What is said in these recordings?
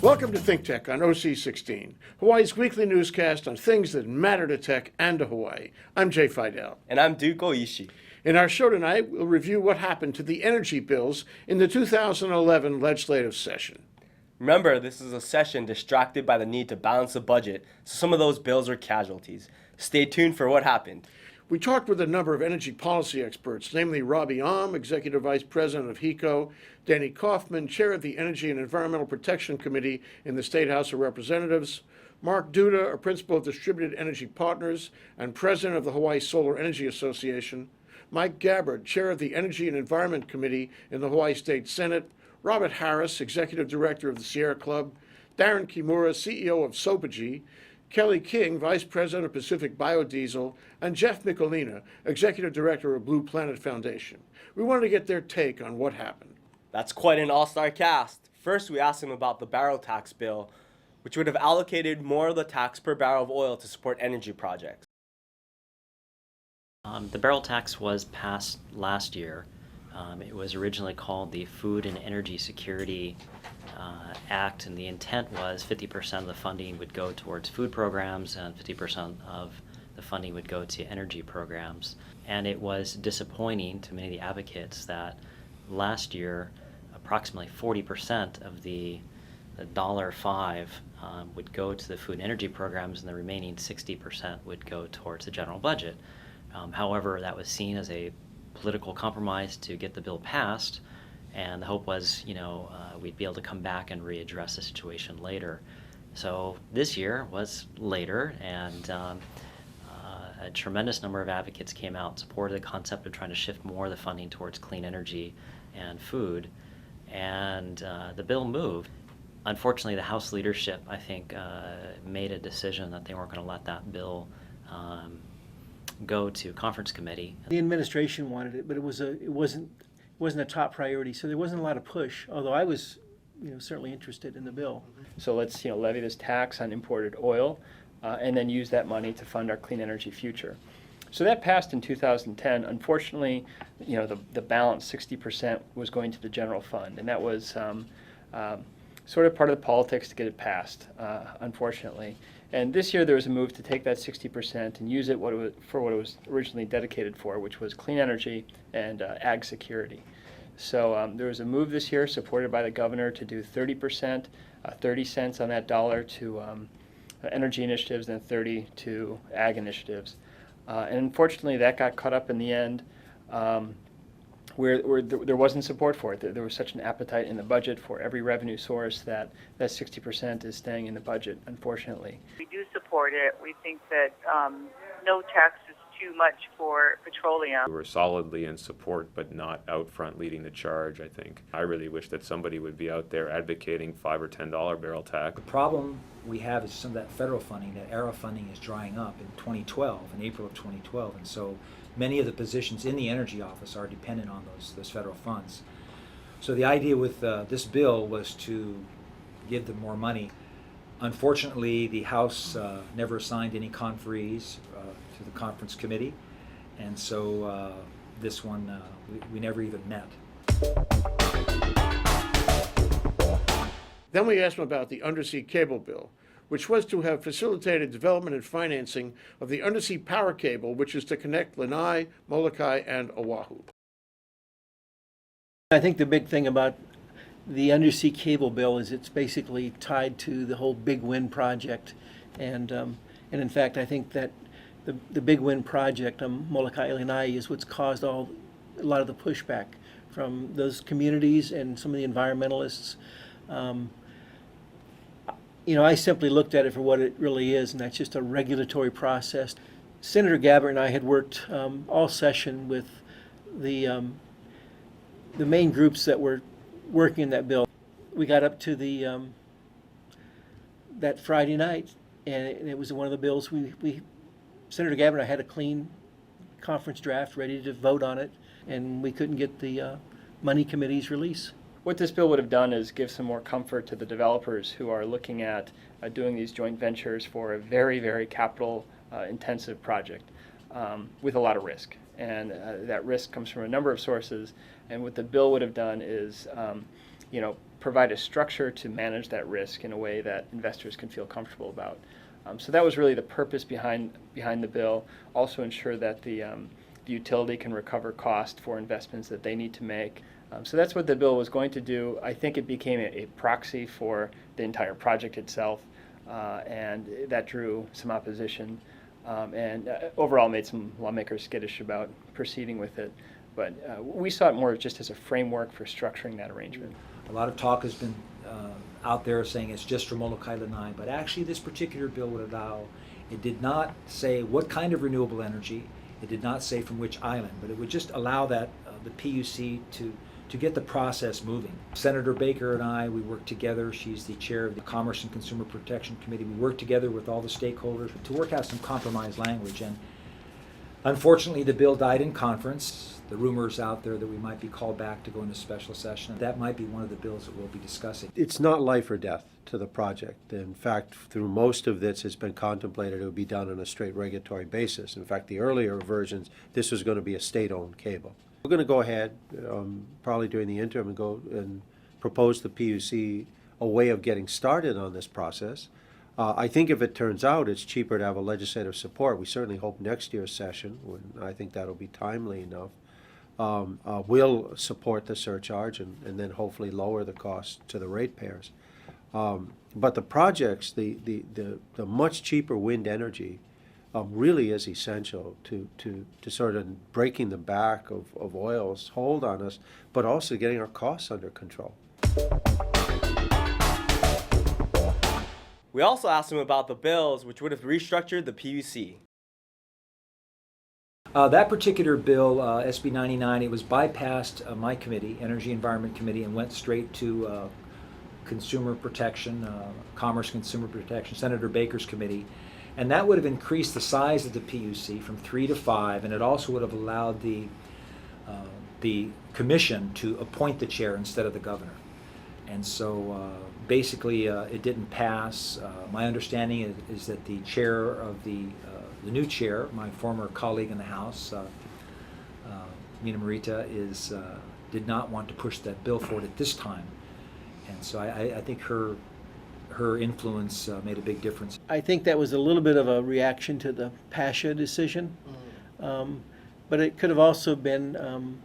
Welcome to ThinkTech on OC16, Hawaii's weekly newscast on things that matter to tech and to Hawaii. I'm Jay Fidell. And I'm Duke Oishi. In our show tonight, we'll review what happened to the energy bills in the 2011 legislative session. Remember, this is a session distracted by the need to balance the budget, so some of those bills are casualties. Stay tuned for what happened. We talked with a number of energy policy experts, namely Robbie, Executive Vice President of HECO, Denny Coffman, Chair of the Energy and Environmental Protection Committee in the State House of Representatives, Mark Duda, a Principal of Distributed Energy Partners and President of the Hawaii Solar Energy Association, Mike Gabbard, Chair of the Energy and Environment Committee in the Hawaii State Senate, Robbert Harris, Executive Director of the Sierra Club, Darren Kimura, CEO of Sopogy, Kelly King, Vice President of Pacific Biodiesel, and Jeff Mikulina, Executive Director of Blue Planet Foundation. We wanted to get their take on what happened. That's quite an all-star cast. First, we asked them about the barrel tax bill, which would have allocated more of the tax per barrel of oil to support energy projects. The barrel tax was passed last year. It was originally called the Food and Energy Security Act, and the intent was 50% of the funding would go towards food programs and 50% of the funding would go to energy programs. And it was disappointing to many of the advocates that last year approximately 40% of the $1.05 would go to the food and energy programs, and the remaining 60% would go towards the general budget. However, that was seen as a political compromise to get the bill passed, and the hope was, we'd be able to come back and readdress the situation later. So this year was later, and a tremendous number of advocates came out and supported the concept of trying to shift more of the funding towards clean energy and food, and the bill moved. Unfortunately, the House leadership, I think, made a decision that they weren't going to let that bill go to conference committee. The administration wanted it, but it wasn't a top priority, so there wasn't a lot of push, although I was certainly interested in the bill. So let's levy this tax on imported oil and then use that money to fund our clean energy future. So that passed in 2010. Unfortunately, the balance, 60%, was going to the general fund, and that was sort of part of the politics to get it passed, unfortunately. And this year there was a move to take that 60% and use it for what it was originally dedicated for, which was clean energy and ag security. So there was a move this year supported by the governor to do 30%, 30 cents on that dollar to energy initiatives and 30 to ag initiatives. And unfortunately that got caught up in the end where there wasn't support for it. There was such an appetite in the budget for every revenue source that 60% is staying in the budget, unfortunately. We do support it. We think that no tax is too much for petroleum. We were solidly in support, but not out front leading the charge, I think. I really wish that somebody would be out there advocating $5 or $10 barrel tax. The problem we have is some of that federal funding, that ARRA funding, is drying up in 2012, in April of 2012, and so many of the positions in the Energy Office are dependent on those federal funds. So the idea with this bill was to give them more money. Unfortunately, the House never assigned any conferees to the conference committee, and so this one we never even met. Then we asked them about the Undersea Cable bill, which was to have facilitated development and financing of the undersea power cable, which is to connect Lanai, Molokai, and Oahu. I think the big thing about the Undersea Cable bill is it's basically tied to the whole Big Wind project, and in fact I think that the Big Wind project on Molokai Lanai is what's caused a lot of the pushback from those communities and some of the environmentalists. I simply looked at it for what it really is, and that's just a regulatory process. Senator Gabbard and I had worked all session with the main groups that were working in that bill. We got up to that Friday night, and it was one of the bills Senator Gabbard and I had a clean conference draft ready to vote on it, and we couldn't get the money committee's release. What this bill would have done is give some more comfort to the developers who are looking at doing these joint ventures for a very, very capital intensive project with a lot of risk. And that risk comes from a number of sources, And what the bill would have done is, provide a structure to manage that risk in a way that investors can feel comfortable about. So that was really the purpose behind the bill. Also ensure that the utility can recover cost for investments that they need to make. So that's what the bill was going to do. I think it became a proxy for the entire project itself, and that drew some opposition, and overall made some lawmakers skittish about proceeding with it. But we saw it more just as a framework for structuring that arrangement. A lot of talk has been out there saying it's just for Molokai Lanai, but actually this particular bill would allow, it did not say what kind of renewable energy, it did not say from which island, but it would just allow that the PUC to get the process moving. Senator Baker and I, we worked together. She's the chair of the Commerce and Consumer Protection Committee. We worked together with all the stakeholders to work out some compromise language. And unfortunately, the bill died in conference. The rumors out there that we might be called back to go into special session. That might be one of the bills that we'll be discussing. It's not life or death to the project. In fact, through most of this, it's been contemplated it would be done on a straight regulatory basis. In fact, the earlier versions, this was going to be a state-owned cable. We're going to go ahead, probably during the interim, and go and propose to the PUC a way of getting started on this process. I think if it turns out it's cheaper to have a legislative support, we certainly hope next year's session, when I think that'll be timely enough, will support the surcharge and then hopefully lower the cost to the ratepayers. But the projects, the much cheaper wind energy really is essential to sort of breaking the back of oil's hold on us, but also getting our costs under control. We also asked him about the bills which would have restructured the PUC. That particular bill, SB 99, it was bypassed my committee, Energy Environment Committee, and went straight to Consumer Protection, Commerce Consumer Protection, Senator Baker's committee. And that would have increased the size of the PUC from 3 to 5, and it also would have allowed the commission to appoint the chair instead of the governor. And so basically it didn't pass. My understanding is that the chair of the new chair, my former colleague in the House, Mina Marita, did not want to push that bill forward at this time. And so I think her influence made a big difference. I think that was a little bit of a reaction to the Pasha decision, but it could have also been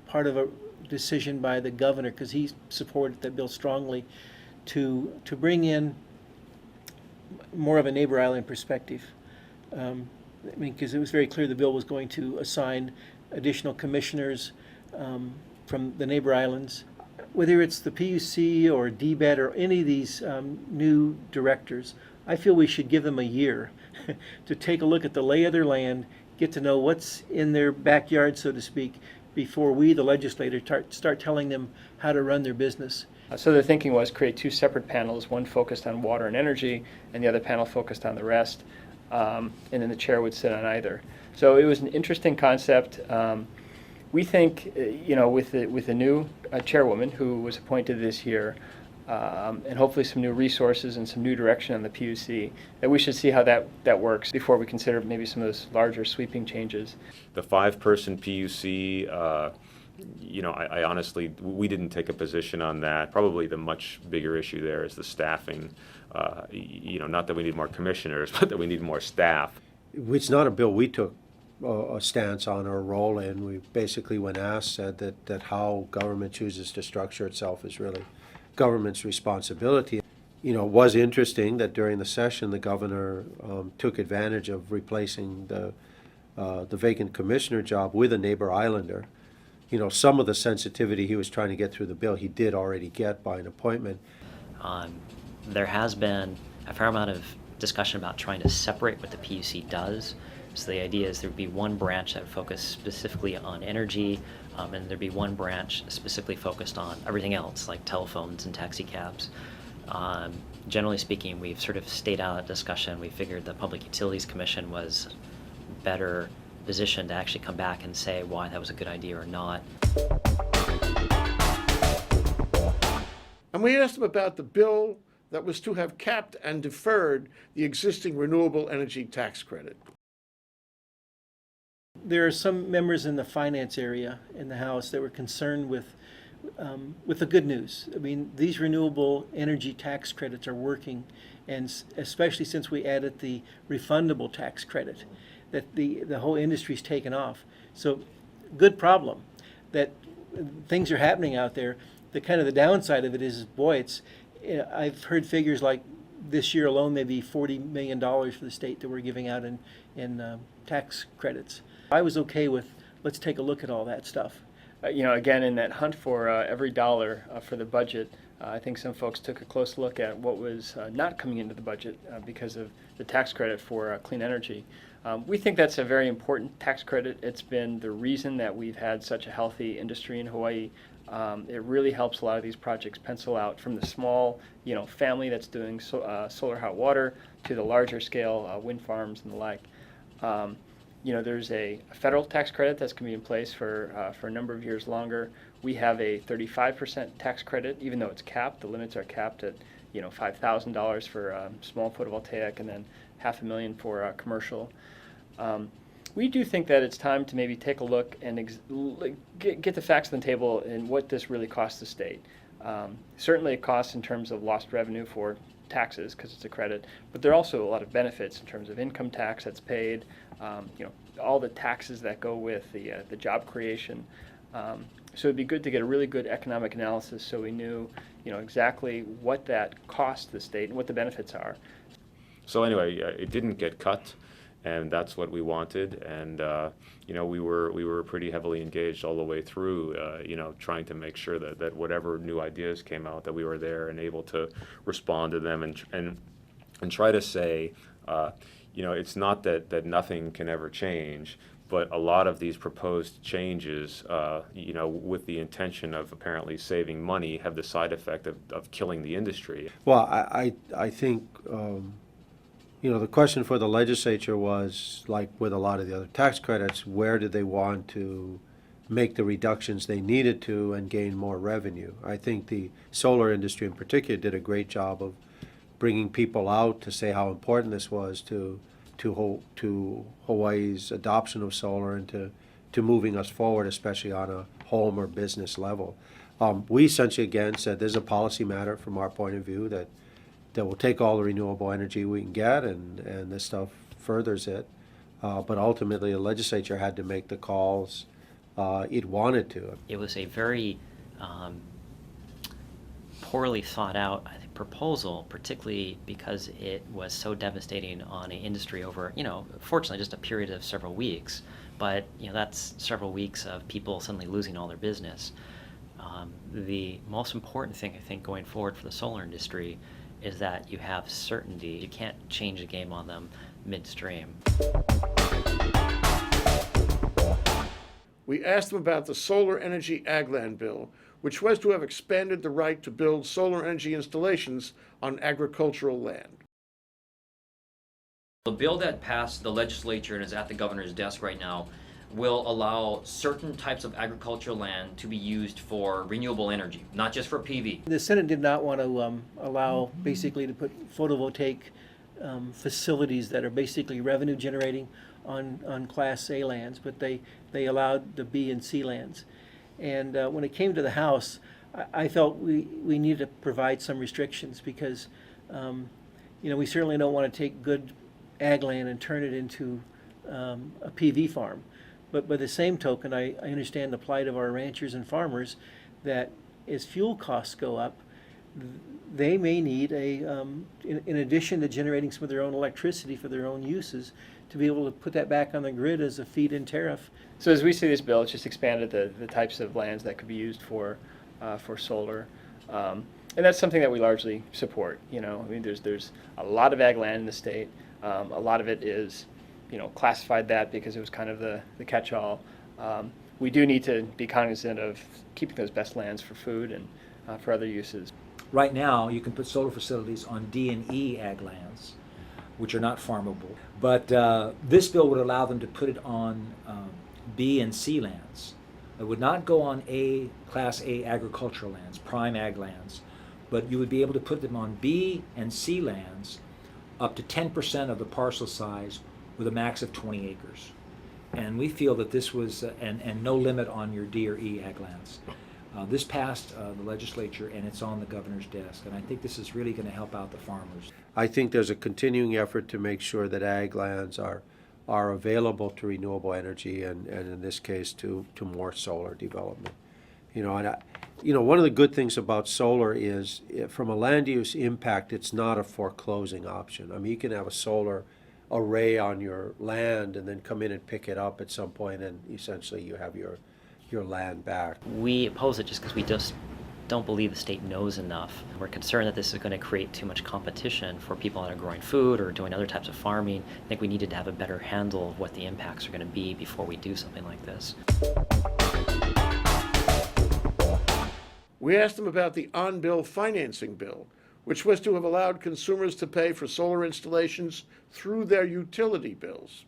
part of a decision by the governor, because he supported that bill strongly, to bring in more of a neighbor island perspective. Because it was very clear the bill was going to assign additional commissioners from the neighbor islands. Whether it's the PUC or DBED or any of these new directors, I feel we should give them a year to take a look at the lay of their land, get to know what's in their backyard, so to speak, before we, the legislators, start telling them how to run their business. So the thinking was create 2 separate panels, one focused on water and energy, and the other panel focused on the rest, and then the chair would sit on either. So it was an interesting concept. We think, with the new chairwoman who was appointed this year, and hopefully some new resources and some new direction on the PUC, that we should see how that works before we consider maybe some of those larger sweeping changes. The 5-person PUC, I honestly, we didn't take a position on that. Probably the much bigger issue there is the staffing. Not that we need more commissioners, but that we need more staff. It's not a bill we took a stance on or a role in. We basically, when asked, said that how government chooses to structure itself is really government's responsibility. It was interesting that during the session the governor took advantage of replacing the vacant commissioner job with a neighbor islander. Some of the sensitivity he was trying to get through the bill he did already get by an appointment. There has been a fair amount of discussion about trying to separate what the PUC does. So the idea is there would be one branch that would focus specifically on energy, and there'd be one branch specifically focused on everything else, like telephones and taxi cabs. Generally speaking, we've sort of stayed out of discussion. We figured the Public Utilities Commission was better positioned to actually come back and say why that was a good idea or not. And we asked him about the bill that was to have capped and deferred the existing renewable energy tax credit. there are some members in the finance area in the House that were concerned with the good news. I mean, these renewable energy tax credits are working, and especially since we added the refundable tax credit, that the whole industry's taken off. So, good problem that things are happening out there. The kind of the downside of it is, boy, I've heard figures like this year alone, maybe $40 million for the state that we're giving out in tax credits. I was okay with, let's take a look at all that stuff. Again, in that hunt for every dollar for the budget, I think some folks took a close look at what was not coming into the budget because of the tax credit for clean energy. We think that's a very important tax credit. It's been the reason that we've had such a healthy industry in Hawaii. It really helps a lot of these projects pencil out, from the small, family that's doing solar hot water to the larger scale wind farms and the like. There's a federal tax credit that's going to be in place for a number of years longer. We have a 35% tax credit, even though it's capped. The limits are capped at $5,000 for small photovoltaic, and then $500,000 for commercial. We do think that it's time to maybe take a look and get the facts on the table and what this really costs the state. Certainly it costs in terms of lost revenue for taxes because it's a credit, but there are also a lot of benefits in terms of income tax that's paid, all the taxes that go with the job creation. So it'd be good to get a really good economic analysis so we knew exactly what that costs the state and what the benefits are. So anyway, it didn't get cut, and that's what we wanted. And we were pretty heavily engaged all the way through, trying to make sure that whatever new ideas came out, that we were there and able to respond to them and try to say, it's not that nothing can ever change, but a lot of these proposed changes, with the intention of apparently saving money, have the side effect of killing the industry. Well, I think, the question for the legislature was, like with a lot of the other tax credits, where did they want to make the reductions they needed to and gain more revenue? I think the solar industry in particular did a great job of bringing people out to say how important this was to Hawaii's adoption of solar and to moving us forward, especially on a home or business level. We essentially, again, said there's a policy matter from our point of view that we'll take all the renewable energy we can get, and this stuff furthers it. But ultimately, the legislature had to make the calls it wanted to. It was a very poorly thought out, I think, proposal, particularly because it was so devastating on an industry over, fortunately just a period of several weeks, but that's several weeks of people suddenly losing all their business. The most important thing, I think, going forward for the solar industry is that you have certainty. You can't change the game on them midstream. We asked them about the Solar Energy Agland Bill, which was to have expanded the right to build solar energy installations on agricultural land. The bill that passed the legislature and is at the governor's desk right now will allow certain types of agricultural land to be used for renewable energy, not just for PV. The Senate did not want to allow basically to put photovoltaic facilities that are basically revenue generating on Class A lands, but they allowed the B and C lands. And when it came to the House, I felt we needed to provide some restrictions because we certainly don't want to take good ag land and turn it into a PV farm. But by the same token, I understand the plight of our ranchers and farmers that as fuel costs go up, they may need in addition to generating some of their own electricity for their own uses, to be able to put that back on the grid as a feed-in tariff. So as we see this bill, it's just expanded the types of lands that could be used for solar. And that's something that we largely support. There's a lot of ag land in the state. A lot of it is classified that because it was kind of the catch-all. We do need to be cognizant of keeping those best lands for food and for other uses. Right now, you can put solar facilities on D and E ag lands, which are not farmable. But this bill would allow them to put it on B and C lands. It would not go on Class A agricultural lands, prime ag lands, but you would be able to put them on B and C lands up to 10% of the parcel size with a max of 20 acres. And we feel that this was, and no limit on your D or E ag lands. This passed the legislature, and it's on the governor's desk, and I think this is really going to help out the farmers. I think there's a continuing effort to make sure that ag lands are available to renewable energy, and in this case to more solar development. One of the good things about solar is, from a land use impact, it's not a foreclosing option. I mean, you can have a solar array on your land and then come in and pick it up at some point, and essentially you have your land back. We oppose it just because we just don't believe the state knows enough. We're concerned that this is going to create too much competition for people that are growing food or doing other types of farming. I think we needed to have a better handle of what the impacts are going to be before we do something like this. We asked them about the on-bill financing bill, which was to have allowed consumers to pay for solar installations through their utility bills.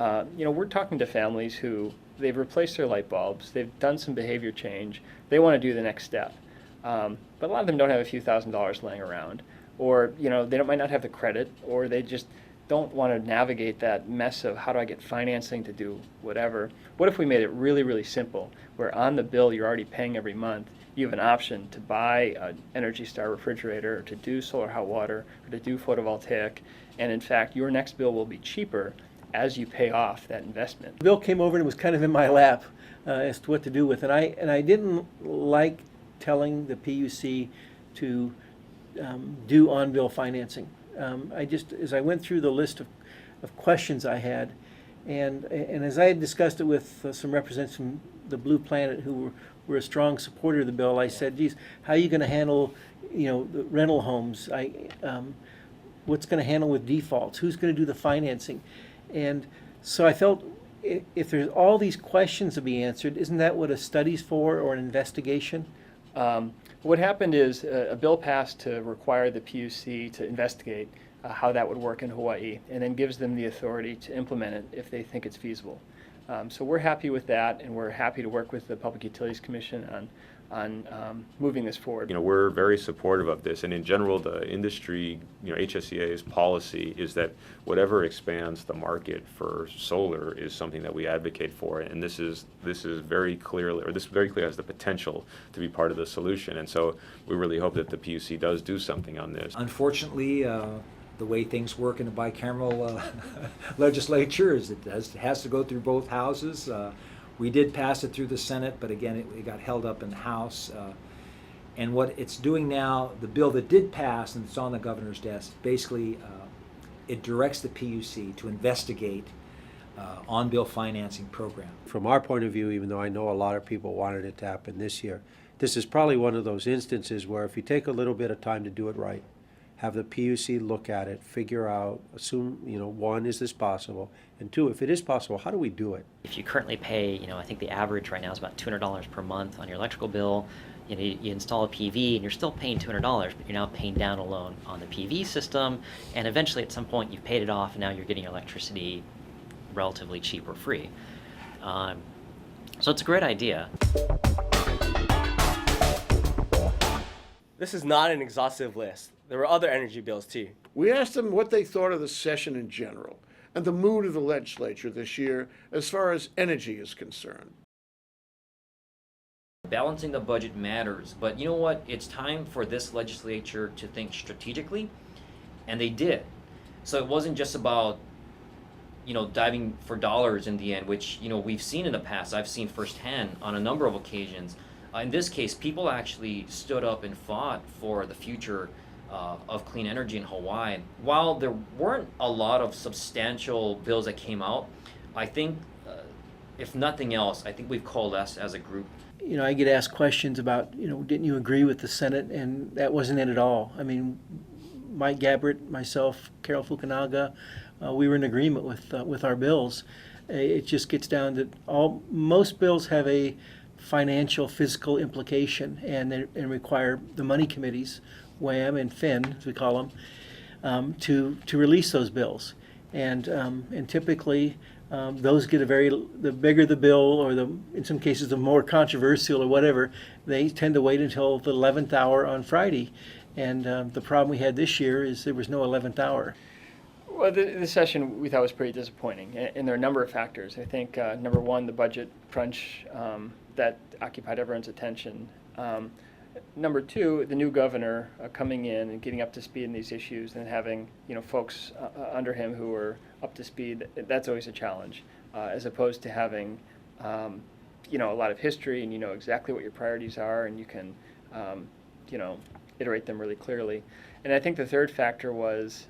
We're talking to families who they've replaced their light bulbs, they've done some behavior change, they want to do the next step. But a lot of them don't have a few $1,000s laying around, or they might not have the credit, or they just don't want to navigate that mess of how do I get financing to do whatever. What if we made it really, really simple, where on the bill you're already paying every month, you have an option to buy an Energy Star refrigerator, or to do solar hot water, or to do photovoltaic, and in fact your next bill will be cheaper as you pay off that investment. The bill came over and it was kind of in my lap as to what to do with it. And I didn't like telling the PUC to do on-bill financing. As I went through the list of questions I had, and as I had discussed it with some representatives from the Blue Planet who were a strong supporter of the bill, I said, geez, how are you going to handle, the rental homes? What's going to handle with defaults? Who's going to do the financing? And so I felt if there's all these questions to be answered, isn't that what a study's for, or an investigation? What happened is a bill passed to require the PUC to investigate how that would work in Hawaii, and then gives them the authority to implement it if they think it's feasible. So we're happy with that, and we're happy to work with the Public Utilities Commission on moving this forward. We're very supportive of this, and in general, the industry, HSEA's policy is that whatever expands the market for solar is something that we advocate for, and this is very clearly, or this very clearly has the potential to be part of the solution, and so we really hope that the PUC does do something on this. Unfortunately, the way things work in the bicameral legislature is it has to go through both houses. We did pass it through the Senate, but again, it got held up in the House. And what it's doing now, the bill that did pass and it's on the governor's desk, basically it directs the PUC to investigate on-bill financing program. From our point of view, even though I know a lot of people wanted it to happen this year, this is probably one of those instances where if you take a little bit of time to do it right, have the PUC look at it, figure out, assume, one, is this possible? And two, if it is possible, how do we do it? If you currently pay, I think the average right now is about $200 per month on your electrical bill. You install a PV and you're still paying $200, but you're now paying down a loan on the PV system, and eventually at some point you've paid it off and now you're getting electricity relatively cheap or free. So it's a great idea. This is not an exhaustive list. There were other energy bills too. We asked them what they thought of the session in general and the mood of the legislature this year as far as energy is concerned. Balancing the budget matters, but you know what? It's time for this legislature to think strategically, and they did. So it wasn't just about, diving for dollars in the end, which, we've seen in the past. I've seen firsthand on a number of occasions. In this case, people actually stood up and fought for the future of clean energy in Hawaii. While there weren't a lot of substantial bills that came out, I think, if nothing else, I think we've coalesced as a group. I get asked questions about, didn't you agree with the Senate? And that wasn't it at all. I mean, Mike Gabbard, myself, Carol Fukunaga, we were in agreement with our bills. It just gets down to most bills have a financial, fiscal implication and require the money committees, WHAM and FIN, as we call them, to release those bills. And typically, those get the bigger the bill, or in some cases the more controversial or whatever, they tend to wait until the 11th hour on Friday. And the problem we had this year is there was no 11th hour. Well, the session we thought was pretty disappointing, and there are a number of factors. I think number one, the budget crunch that occupied everyone's attention. Number two, the new governor coming in and getting up to speed in these issues, and having folks under him who are up to speed. That's always a challenge, as opposed to having a lot of history, and exactly what your priorities are, and you can iterate them really clearly. And I think the third factor was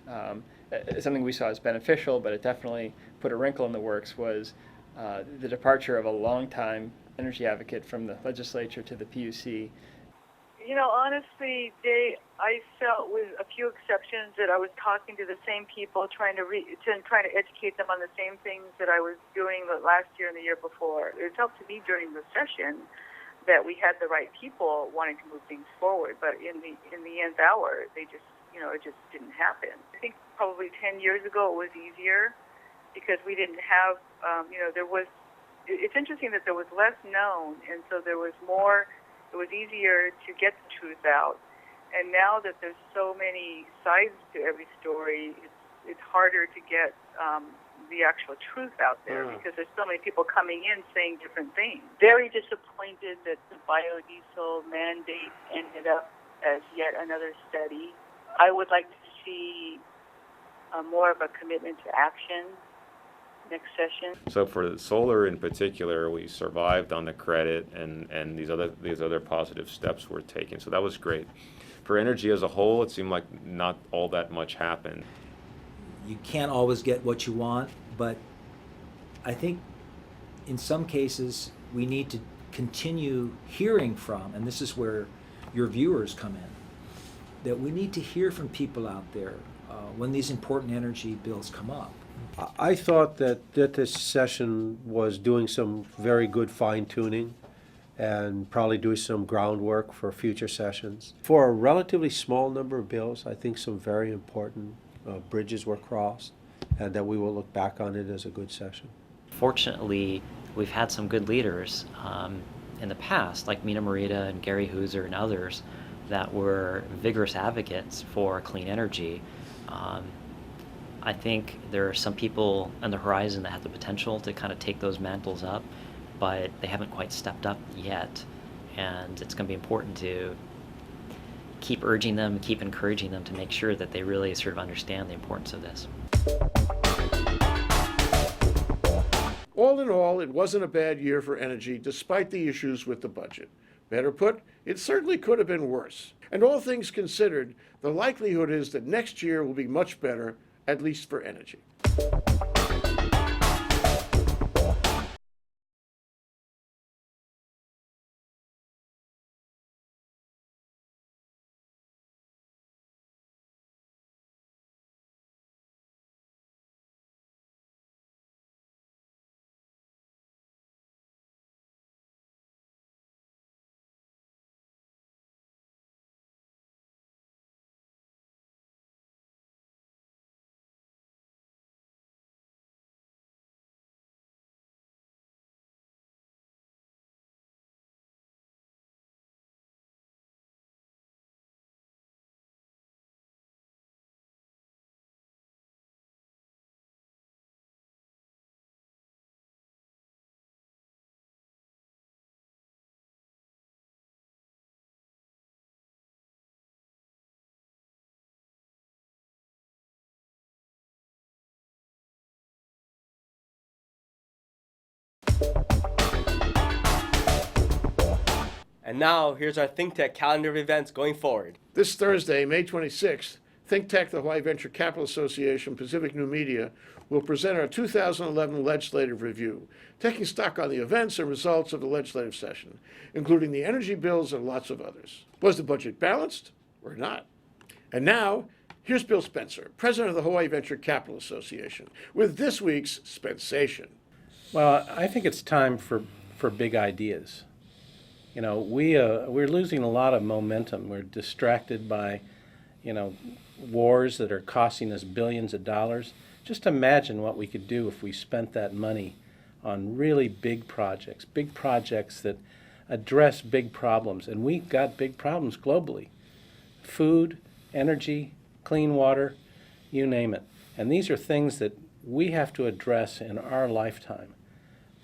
something we saw as beneficial, but it definitely put a wrinkle in the works, was the departure of a longtime energy advocate from the legislature to the PUC. Honestly, I felt, with a few exceptions, that I was talking to the same people, trying to educate them on the same things that I was doing the last year and the year before. It felt to me during the session that we had the right people wanting to move things forward, but in the nth hour, they just, it just didn't happen. I think probably 10 years ago it was easier, because we didn't have, it's interesting that there was less known, and so there was more. It was easier to get the truth out. And now that there's so many sides to every story, it's harder to get the actual truth out there, because there's so many people coming in saying different things. Very disappointed that the biodiesel mandate ended up as yet another study. I would like to see more of a commitment to action next session. So for the solar in particular, we survived on the credit, and these other positive steps were taken. So that was great. For energy as a whole, it seemed like not all that much happened. You can't always get what you want, but I think in some cases we need to continue hearing from, and this is where your viewers come in, that we need to hear from people out there when these important energy bills come up. I thought that this session was doing some very good fine-tuning and probably doing some groundwork for future sessions. For a relatively small number of bills, I think some very important bridges were crossed, and that we will look back on it as a good session. Fortunately, we've had some good leaders in the past, like Mina Morita and Gary Hooser and others, that were vigorous advocates for clean energy. I think there are some people on the horizon that have the potential to kind of take those mantles up, but they haven't quite stepped up yet. And it's going to be important to keep urging them, keep encouraging them to make sure that they really sort of understand the importance of this. All in all, it wasn't a bad year for energy, despite the issues with the budget. Better put, it certainly could have been worse. And all things considered, the likelihood is that next year will be much better, at least for energy. And now, here's our ThinkTech calendar of events going forward. This Thursday, May 26th, ThinkTech, the Hawaii Venture Capital Association, Pacific New Media, will present our 2011 legislative review, taking stock on the events and results of the legislative session, including the energy bills and lots of others. Was the budget balanced or not? And now, here's Bill Spencer, president of the Hawaii Venture Capital Association, with this week's Spensation. Well, I think it's time for big ideas. You know, we're losing a lot of momentum. We're distracted by, wars that are costing us billions of dollars. Just imagine what we could do if we spent that money on really big projects that address big problems. And we've got big problems globally. Food, energy, clean water, you name it. And these are things that we have to address in our lifetime.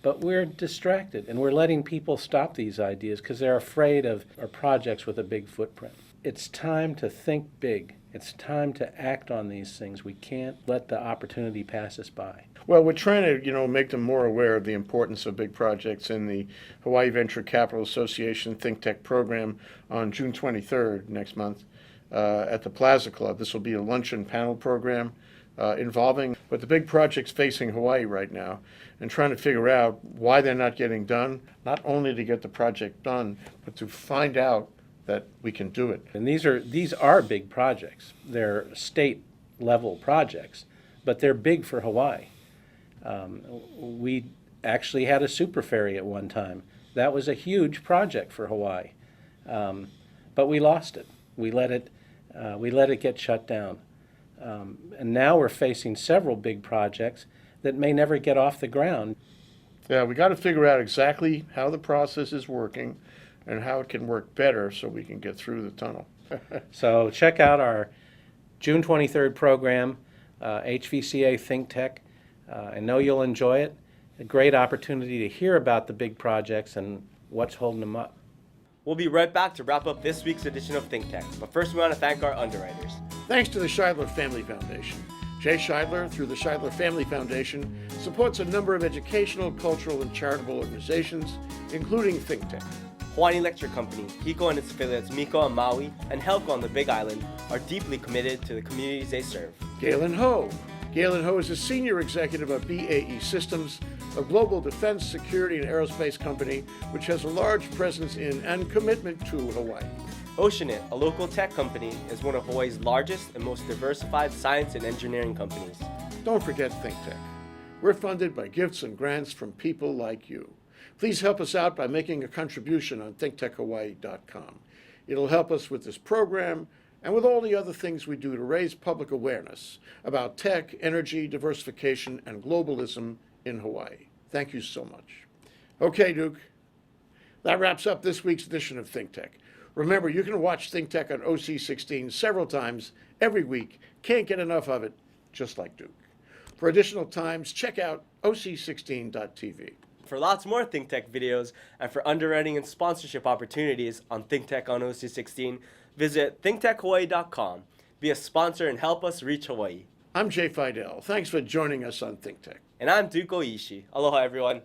But we're distracted, and we're letting people stop these ideas because they're afraid of our projects with a big footprint. It's time to think big. It's time to act on these things. We can't let the opportunity pass us by. Well, we're trying to, make them more aware of the importance of big projects in the Hawaii Venture Capital Association ThinkTech program on June 23rd next month at the Plaza Club. This will be a luncheon panel program involving but the big projects facing Hawaii right now and trying to figure out why they're not getting done, not only to get the project done, but to find out that we can do it. And these are big projects. They're state-level projects, but they're big for Hawaii. We actually had a super ferry at one time. That was a huge project for Hawaii, but we lost it. We let it get shut down, and now we're facing several big projects that may never get off the ground. Yeah, we got to figure out exactly how the process is working and how it can work better so we can get through the tunnel. So check out our June 23rd program, HVCA ThinkTech. I know you'll enjoy it. A great opportunity to hear about the big projects and what's holding them up. We'll be right back to wrap up this week's edition of ThinkTech, but first we want to thank our underwriters. Thanks to the Scheidler Family Foundation. Jay Scheidler, through the Scheidler Family Foundation, supports a number of educational, cultural, and charitable organizations, including ThinkTech. Hawaiian Electric Company, HECO and its affiliates Miko on Maui, and HELCO on the Big Island are deeply committed to the communities they serve. Galen Ho. Galen Ho is a senior executive of BAE Systems, a global defense, security, and aerospace company which has a large presence in and commitment to Hawaii. Oceanit, a local tech company, is one of Hawaii's largest and most diversified science and engineering companies. Don't forget ThinkTech. We're funded by gifts and grants from people like you. Please help us out by making a contribution on thinktechhawaii.com. It'll help us with this program and with all the other things we do to raise public awareness about tech, energy, diversification, and globalism in Hawaii. Thank you so much. Okay, Duke. That wraps up this week's edition of ThinkTech. Remember, you can watch ThinkTech on OC16 several times every week. Can't get enough of it, just like Duke. For additional times, check out OC16.tv. For lots more ThinkTech videos and for underwriting and sponsorship opportunities on ThinkTech on OC16, visit thinktechhawaii.com. Be a sponsor and help us reach Hawaii. I'm Jay Fidell. Thanks for joining us on ThinkTech. And I'm Duke Oishi. Aloha, everyone.